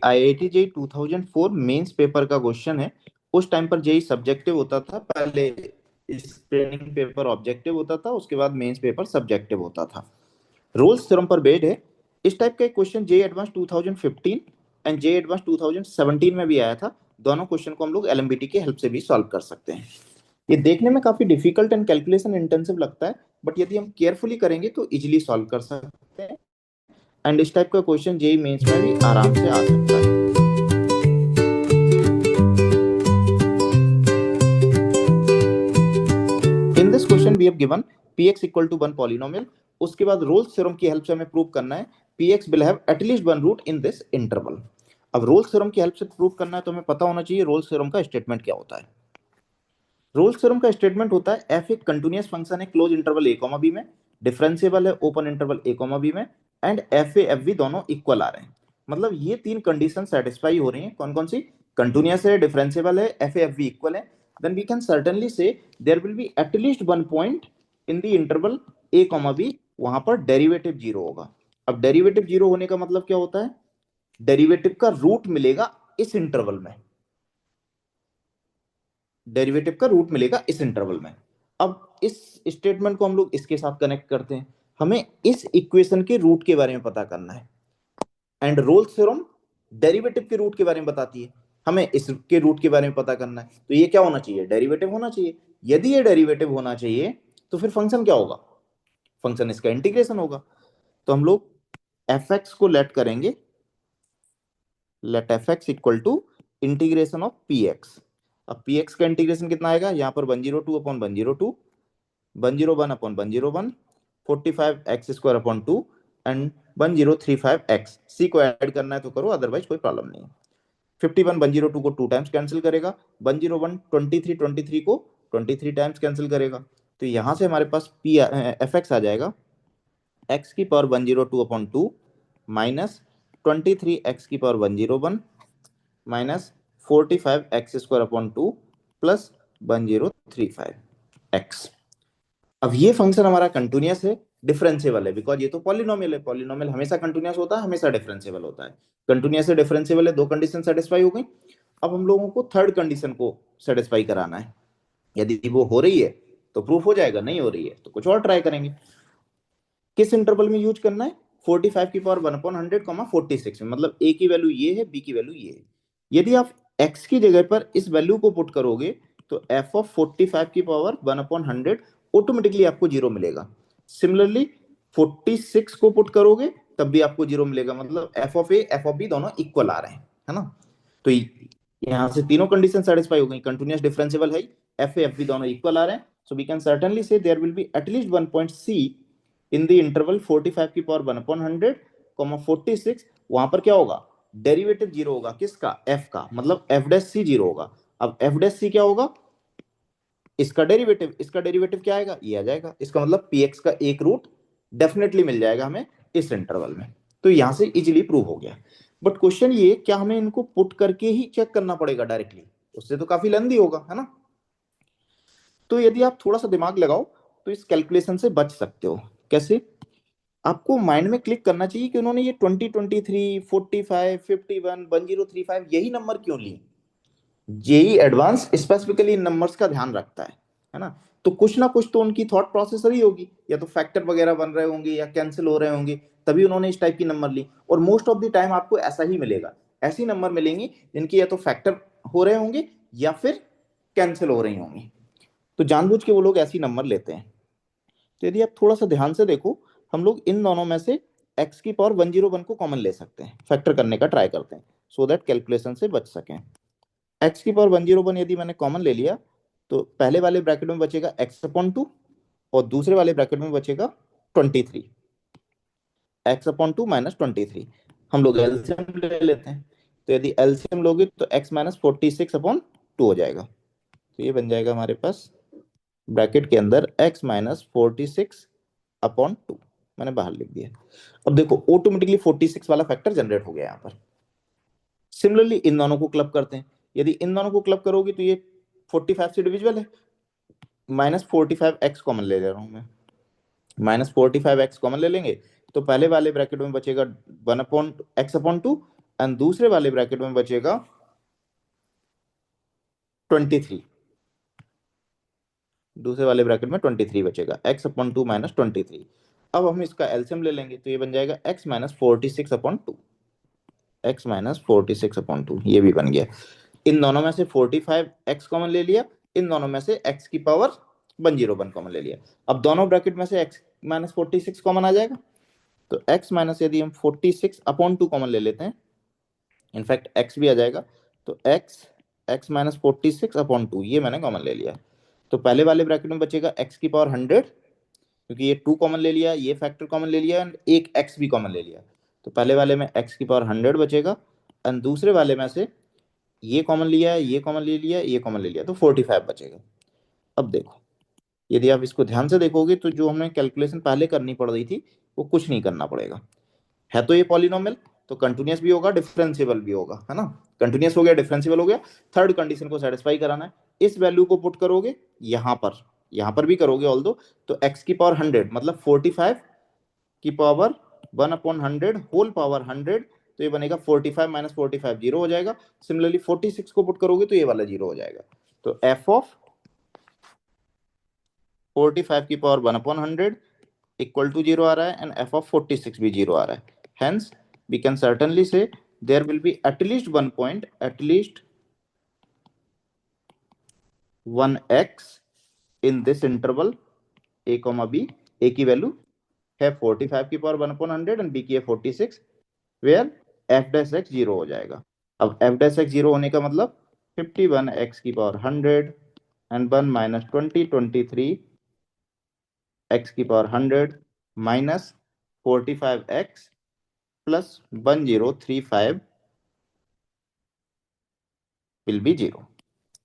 IIT JEE 2004 mains paper का question है। उस टाइम पर जेई सब्जेक्टिव होता था, पहले स्क्रीनिंग पेपर ऑब्जेक्टिव होता था, उसके बाद मेंस पेपर सब्जेक्टिव होता था। रोल्स थ्योरम पर बेस्ड है। इस टाइप का एक question JEE advance 2015 and JEE advance 2017 में भी आया था। दोनों क्वेश्चन को हम लोग एलएमबीटी की हेल्प से भी सॉल्व कर सकते हैं। ये देखने में काफी डिफिकल्ट एंड कैलकुलेशन इंटेंसिव लगता है, बट यदि हम केयरफुली करेंगे तो इजीली सॉल्व कर सकते हैं। एंड इस टाइप का क्वेश्चन जेई मेंस में भी आराम से आ सकता है। In this question we have given px equal to 1 polynomial. उसके बाद रोल्स थ्योरम की हेल्प से हमें प्रूव करना है px will have at least one root in this interval. अब रोल्स थ्योरम की हेल्प से प्रूव करना है तो हमें पता होना चाहिए रोल्स थ्योरम का स्टेटमेंट क्या होता है। रोल्स थ्योरम का स्टेटमेंट होता है एफ एक कंटिन्यूअस फंक्शन है close interval A comma B में, डिफरेंशिएबल है open interval A comma B में, and F A F B दोनों इक्वल आ रहे हैं। मतलब ये तीन कंडीशन सेटिस्फाई हो रही हैं। कौन कौन सी? कंटिन्यूअस है, डिफरेंशिएबल है, F A F B equal है। Then we can certainly say there will be at least one point in the interval A comma B, वहां पर डेरिवेटिव जीरो होगा। अब डेरिवेटिव जीरो होने का मतलब क्या होता है? डेरिवेटिव का रूट मिलेगा इस इंटरवल में, डेरिवेटिव का रूट मिलेगा इस इंटरवल में। अब इस स्टेटमेंट को हम लोग इसके साथ कनेक्ट करते हैं। हमें इस इक्वेशन के रूट के बारे में पता करना है, एंड रोल्स थ्योरम डेरिवेटिव के रूट के बारे में बताती है। हमें इसके रूट के बारे में पता करना है, तो ये क्या होना चाहिए? डेरिवेटिव होना चाहिए। यदि ये डेरिवेटिव होना चाहिए तो फिर फंक्शन क्या होगा? फंक्शन इसका इंटीग्रेशन होगा। तो हम लोग एफ एक्स को लेट करेंगे, let F X equal to integration of P X. अब पी एक्स का इंटीग्रेशन कितना आएगा? यहाँ पर 102 upon 102, 101 upon 101, 45 X square upon 2 and 1035 X. C को ऐड करना है तो करो, अदरवाइज कोई प्रॉब्लम नहीं है। 51 102 को 2 टाइम्स कैंसिल करेगा, 101 23 को 23 टाइम्स कैंसिल करेगा। तो यहां से हमारे पास पी एफ एक्स आ जाएगा एक्स की पावर 102 अपॉन 2 माइनस 23 एक्स की power 101 minus 45 X square upon 2 plus 1035 x. अब ये फंक्शन हमारा कंटिन्यूअस है, डिफरेंशिएबल है, बिकॉज ये तो पॉलिनोमियल है। पॉलिनोमियल हमेशा कंटिन्यूअस होता है, हमेशा डिफरेंशिएबल होता है। कंटिन्यूअस है, डिफरेंशिएबल है, दो कंडीशन सेटिस्फाई हो गई। अब हम लोगों को थर्ड कंडीशन को सेटिस्फाई कराना है। यदि वो हो रही है तो प्रूफ हो जाएगा, नहीं हो रही है तो कुछ और ट्राई करेंगे। किस इंटरवल में यूज करना है? 45 की पावर 1/100 46 में, मतलब ए की वैल्यू ये है, बी की वैल्यू ये है। यदि आप एक्स की जगह पर इस वैल्यू को पुट करोगे तो एफ ऑफ 45 की पावर 1/100 ऑटोमेटिकली आपको जीरो मिलेगा। सिमिलरली 46 को पुट करोगे तब भी आपको जीरो मिलेगा, मतलब F of A F of B दोनों इक्वल आ रहे हैं, है ना। तो यहां से तीनों कंडीशन सेटिस्फाई हो गई। कंटिन्यूअस डिफरेंशिएबल है, एफ ए एफ बी दोनों इक्वल आ रहे हैं। So we can certainly say there will be at least one point C in the interval 45 की पावर 1/100 46। वहां पर क्या होगा? डेरिवेटिव जीरो होगा। किसका? एफ का, मतलब एफ डैश सी जीरो होगा। अब एफ डैश सी क्या होगा? इसका डेरिवेटिव। इसका डेरिवेटिव क्या आएगा? ये आ जाएगा। इसका मतलब पी एक्स का एक रूट डेफिनेटली मिल जाएगा हमें इस इंटरवल में। तो यहां से इजीली प्रूव हो गया। बट क्वेश्चन ये, क्या हमें इनको पुट करके ही चेक करना पड़ेगा डायरेक्टली? उससे तो काफी लेंदी होगा, है ना। तो यदि आप थोड़ा सा दिमाग लगाओ तो इस कैलकुलेशन से बच सकते हो। कैसे? आपको माइंड में क्लिक करना चाहिए कि उन्होंने ये 2023 45 51 1035 यही नंबर क्यों लिए। जेई एडवांस स्पेसिफिकली इन नंबर्स का ध्यान रखता है ना। तो कुछ ना कुछ तो उनकी थॉट प्रोसेस रही होगी, या तो फैक्टर वगैरह बन रहे होंगे या कैंसिल हो रहे होंगे, तभी उन्होंने इस टाइप की नंबर ली। और मोस्ट ऑफ द टाइम आपको ऐसा ही मिलेगा, ऐसी नंबर मिलेंगी जिनकी या तो फैक्टर हो रहे होंगे या फिर कैंसिल हो रही होंगी। तो जानबूझ के वो लोग ऐसी नंबर लेते हैं। तो यदि आप थोड़ा सा ध्यान से देखो, हम लोग इन दोनों में से x की पावर 101 को कॉमन ले सकते हैं, फैक्टर करने का ट्राई करते हैं सो दैट कैलकुलेशन से बच सकें। x की पावर 101 यदि मैंने कॉमन ले लिया तो पहले वाले ब्रैकेट में बचेगा x अपॉन 2 और दूसरे वाले ब्रैकेट में बचेगा 23, x अपॉन 2 माइनस 23। हम लोग एलसीएम ले लेते हैं, तो यदि एलसीएम लोगे तो x माइनस 46 अपॉन 2 हो जाएगा। तो ये बन जाएगा हमारे पास ब्रैकेट के अंदर x माइनस 46 अपॉन 2, मैंने बाहर लिख दिया। अब देखो ऑटोमेटिकली 46 वाला फैक्टर जनरेट हो गया यहाँ पर। सिमिलरली इन दोनों को क्लब करते हैं। यदि इन दोनों को क्लब करोगे तो ये 45 से डिविजिबल है, माइनस 45 एक्स कॉमन ले रहा हूं मैं, माइनस 45 एक्स कॉमन ले लेंगे तो पहले वाले ब्रैकेट में बचेगा 1 अपॉन एक्स अपॉन 2 एंड दूसरे वाले ब्रैकेट में बचेगा 23, दूसरे वाले ब्रैकेट में 23 बचेगा, x अपॉन 2 माइनस 23। अब हम इसका एलसीएम ले लेंगे तो ये बन जाएगा x minus 46 upon 2, x minus 46 upon 2, ये भी बन गया। इन दोनों में से 45 x कॉमन ले लिया, इन दोनों में से x की पावर 101 कॉमन ले लिया। अब दोनों ब्रैकेट में से x माइनस 46 कॉमन आ जाएगा, तो x माइनस यदि हम 46 अपॉन 2 कॉमन ले लेते हैं, इनफैक्ट x भी आ जाएगा, तो x माइनस 46 अपॉन 2 ये मैंने कॉमन ले लिया। तो पहले वाले ब्रैकेट में बचेगा x की पावर 100, क्योंकि ये 2 कॉमन ले लिया, ये फैक्टर कॉमन ले लिया एंड एक x भी कॉमन ले लिया, तो पहले वाले में x की पावर 100 बचेगा एंड दूसरे वाले में से ये कॉमन लिया, ये कॉमन ले लिया, ये कॉमन ले लिया, तो 45 बचेगा। अब देखो, यदि आप इसको ध्यान से देखोगे तो जो हमें कैलकुलेशन पहले करनी पड़ रही थी वो कुछ नहीं करना पड़ेगा। है तो ये पॉलिनोमियल, तो कंटिन्यूअस भी होगा, डिफरेंशिएबल भी होगा, है ना। कंटिन्यूअस हो गया, डिफरेंशिएबल हो गया, थर्ड कंडीशन को सेटिस्फाई कराना है। इस वैल्यू को पुट करोगे यहाँ पर भी करोगे ऑल्दो, तो x की पावर 100 मतलब 45 की पावर 1 अपॉन 100 होल पावर 100, तो ये बनेगा 45 माइनस 45 जीरो हो जाएगा। सिमिलरली 46 को पुट करोगे तो ये वाला जीरो हो जाएगा। तो f ऑफ 45 की power 1 upon 100 equal to zero आ रहा है एंड f ऑफ 46 भी जीरो आ रहा है। Hence we can certainly say there will be at least one point, at least one x in this interval a comma b, a की value है 45 की पावर 1 अपॉन 100 एंड b की है 46, where f dash x zero हो जाएगा। अब f dash x zero होने का मतलब 51x की पावर 100 एंड 1 माइनस 23 x की power 100 minus 45x plus 1035 will be zero.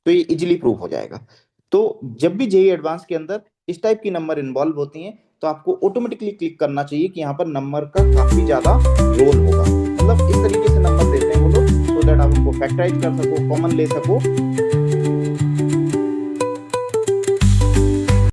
तो ये इजीली प्रूव हो जाएगा। तो जब भी जेईई एडवांस के अंदर इस टाइप की नंबर इन्वॉल्व होती हैं तो आपको ऑटोमेटिकली क्लिक करना चाहिए कि यहाँ पर नंबर का काफी ज्यादा रोल होगा। मतलब इस तरीके से नंबर देते हैं वो लोग, सो दैट आप उनको फैक्टराइज कर सको, कॉमन ले सको